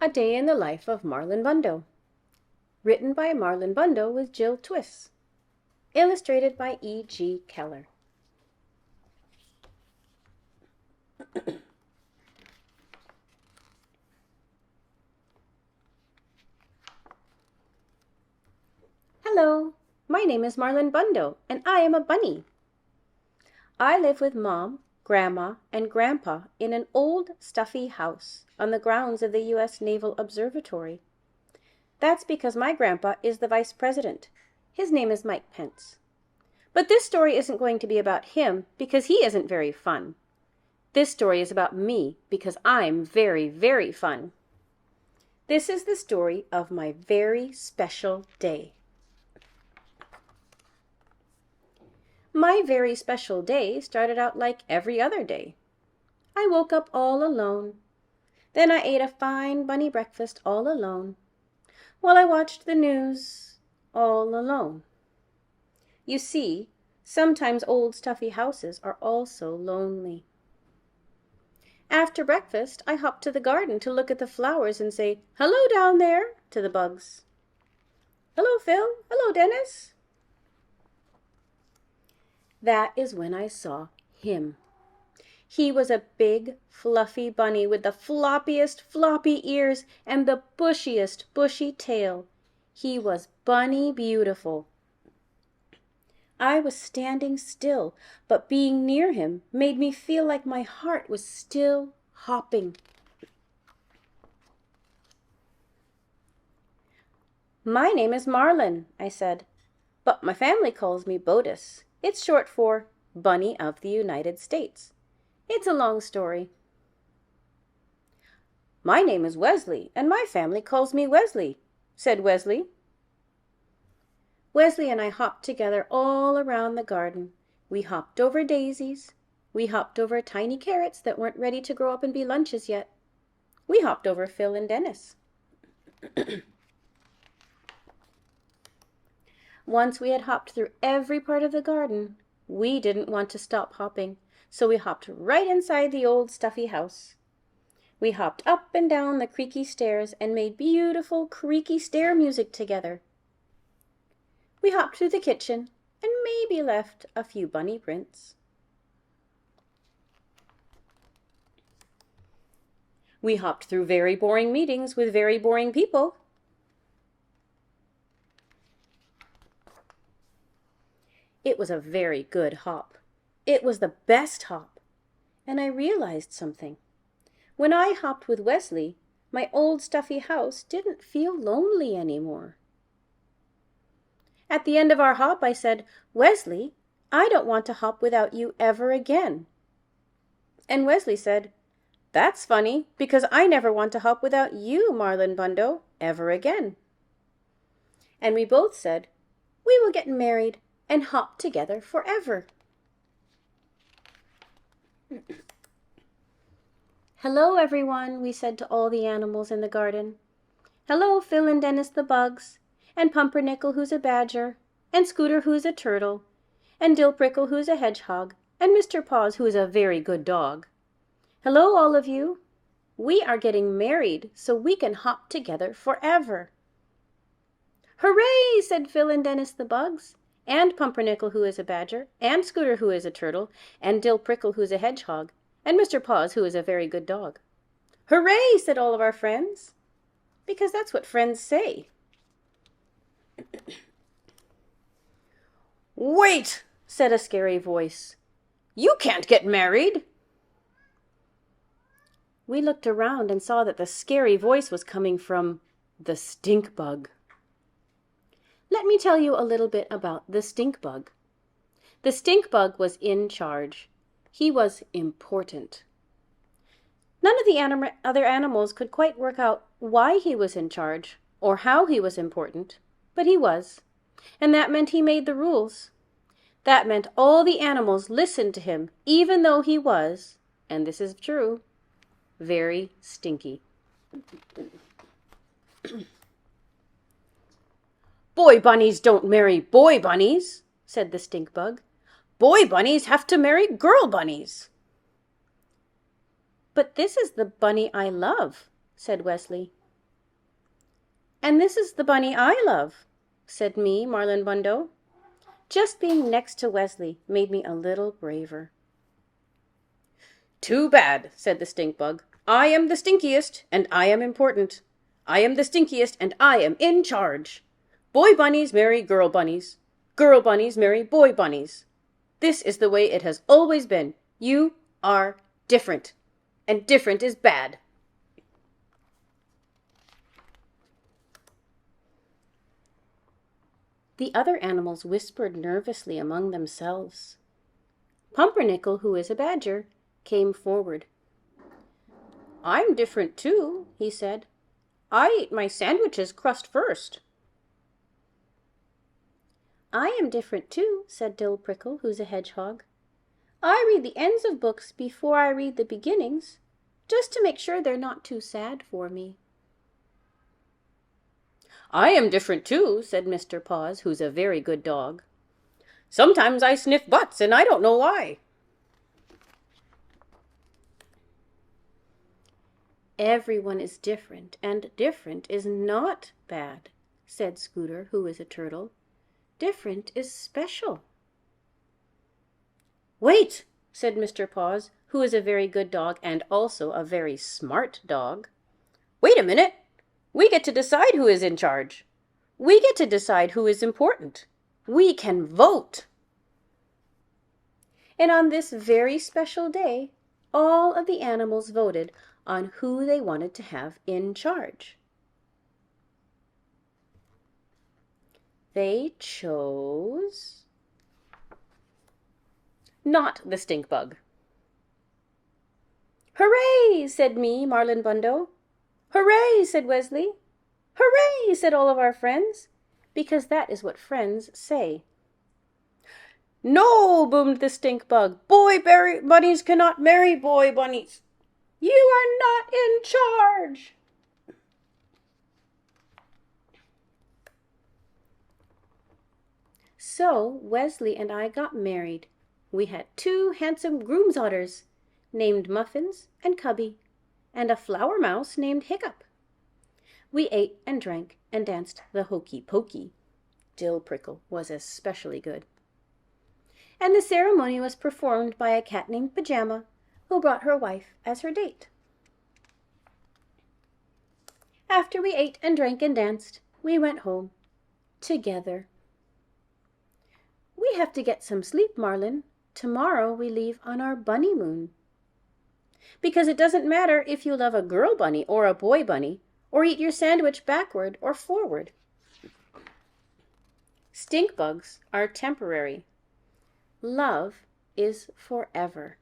A Day in the Life of Marlon Bundo. Written by Marlon Bundo with Jill Twiss. Illustrated by E.G. Keller. Hello, my name is Marlon Bundo, and I am a bunny. I live with Mom, Grandma, and Grandpa in an old, stuffy house on the grounds of the U.S. Naval Observatory. That's because my grandpa is the vice president. His name is Mike Pence. But this story isn't going to be about him because he isn't very fun. This story is about me because I'm very, very fun. This is the story of my very special day. My very special day started out like every other day. I woke up all alone. Then I ate a fine bunny breakfast all alone, while I watched the news all alone. You see, sometimes old stuffy houses are also lonely. After breakfast, I hopped to the garden to look at the flowers and say, "Hello down there," to the bugs. "Hello, Phil. Hello, Dennis." That is when I saw him. He was a big, fluffy bunny with the floppiest floppy ears and the bushiest bushy tail. He was bunny beautiful. I was standing still, but being near him made me feel like my heart was still hopping. "My name is Marlon," I said, "but my family calls me Bodis. It's short for Bunny of the United States. It's a long story." "My name is Wesley, and my family calls me Wesley," said Wesley. Wesley and I hopped together all around the garden. We hopped over daisies. We hopped over tiny carrots that weren't ready to grow up and be lunches yet. We hopped over Phil and Dennis. Once we had hopped through every part of the garden, we didn't want to stop hopping, so we hopped right inside the old stuffy house. We hopped up and down the creaky stairs and made beautiful creaky stair music together. We hopped through the kitchen and maybe left a few bunny prints. We hopped through very boring meetings with very boring people. It was a very good hop. It was the best hop. And I realized something. When I hopped with Wesley, my old stuffy house didn't feel lonely anymore. At the end of our hop, I said, "Wesley, I don't want to hop without you ever again." And Wesley said, "That's funny, because I never want to hop without you, Marlon Bundo, ever again." And we both said, "We will get married and hop together forever." "Hello, everyone," we said to all the animals in the garden. "Hello, Phil and Dennis the bugs, and Pumpernickel who's a badger, and Scooter who's a turtle, and Dillprickle who's a hedgehog, and Mr. Paws who is a very good dog. Hello, all of you. We are getting married so we can hop together forever." "Hooray!" said Phil and Dennis the bugs, and Pumpernickel who is a badger, and Scooter who is a turtle, and Dillprickle who's a hedgehog, and Mr. Paws who is a very good dog. "Hooray!" said all of our friends, because that's what friends say. "Wait!" said a scary voice. "You can't get married!" We looked around and saw that the scary voice was coming from the stink bug. Let me tell you a little bit about the stink bug. The stink bug was in charge. He was important. None of the other animals could quite work out why he was in charge or how he was important, but he was, and that meant he made the rules. That meant all the animals listened to him, even though he was, and this is true, very stinky. "Boy bunnies don't marry boy bunnies," said the stink bug. "Boy bunnies have to marry girl bunnies." "But this is the bunny I love," said Wesley. "And this is the bunny I love," said me, Marlon Bundo. Just being next to Wesley made me a little braver. "Too bad," said the stink bug. "I am the stinkiest, and I am important. I am the stinkiest, and I am in charge. Boy bunnies marry girl bunnies. Girl bunnies marry boy bunnies. This is the way it has always been. You are different, and different is bad." The other animals whispered nervously among themselves. Pumpernickel, who is a badger, came forward. "I'm different too," he said. "I ate my sandwich's crust first." "I am different too," said Dill Prickle, who's a hedgehog. "I read the ends of books before I read the beginnings, just to make sure they're not too sad for me." "I am different too," said Mr. Paws, who's a very good dog. "Sometimes I sniff butts, and I don't know why." "Everyone is different, and different is not bad," said Scooter, who is a turtle. "Different is special." "Wait," said Mr. Paws, who is a very good dog and also a very smart dog. "Wait a minute. We get to decide who is in charge. We get to decide who is important. We can vote." And on this very special day, all of the animals voted on who they wanted to have in charge. They chose Not the stink bug. "Hooray!" said me, Marlon Bundo. "Hooray!" said Wesley. "Hooray!" said all of our friends, because that is what friends say. "No!" boomed the stink bug. Bunnies cannot marry boy bunnies. You are not in charge." So Wesley and I got married. We had 2 handsome groom's otters named Muffins and Cubby, and a flower mouse named Hiccup. We ate and drank and danced the hokey pokey. Dill Prickle was especially good. And the ceremony was performed by a cat named Pajama, who brought her wife as her date. After we ate and drank and danced, we went home together. "We have to get some sleep, Marlon. Tomorrow we leave on our bunny moon." "Because it doesn't matter if you love a girl bunny or a boy bunny, or eat your sandwich backward or forward. Stink bugs are temporary. Love is forever."